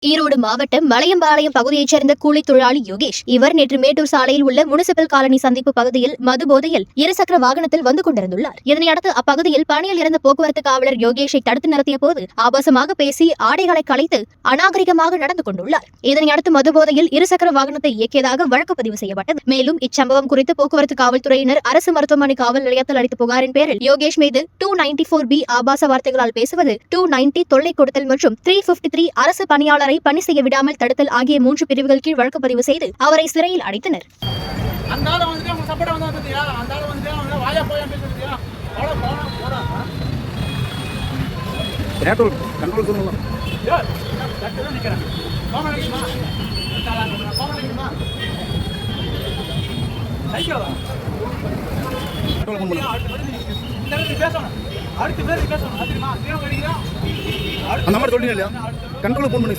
ஈரோடு மாவட்டம் மலையம்பாளையம் பகுதியைச் சேர்ந்த கூலி தொழிலாளி யோகேஷ். இவர் நேற்று மேட்டூர் சாலையில் உள்ள முனிசிபல் காலனி சந்திப்பு பகுதியில் மது போதையில் இருசக்கர வாகனத்தில் வந்து கொண்டிருந்துள்ளார். இதனையடுத்து அப்பகுதியில் பணியில் இருந்த போக்குவரத்து காவலர் யோகேஷை தடுத்து நிறுத்திய போது ஆபாசமாக பேசி ஆடைகளை களைத்து அநாகரிகமாக நடந்து கொண்டுள்ளார். இதனையடுத்து மது போதையில் இருசக்கர வாகனத்தை இயக்கியதாக வழக்கு பதிவு செய்யப்பட்டது. மேலும் இச்சம்பவம் குறித்து போக்குவரத்து காவல்துறையினர் அரசு மருத்துவமனை காவல் நிலையத்தில் அளித்த புகாரின் பேரில் யோகேஷ் மீது 294B ஆபாச வார்த்தைகளால் பேசுவது, 290 தொல்லை கொடுத்தல் மற்றும் 353 அரசு பணியாளர் பணி செய்ய விடாமல் தடுத்தல் ஆகிய 3 பிரிவுகள் கீழ் வழக்கு பதிவு செய்து அவரை சிறையில் அடைத்தனர். அந்த மாதிரி சொல்றீங்க இல்லையா? கண்ட்ரோல் போன் பண்ணி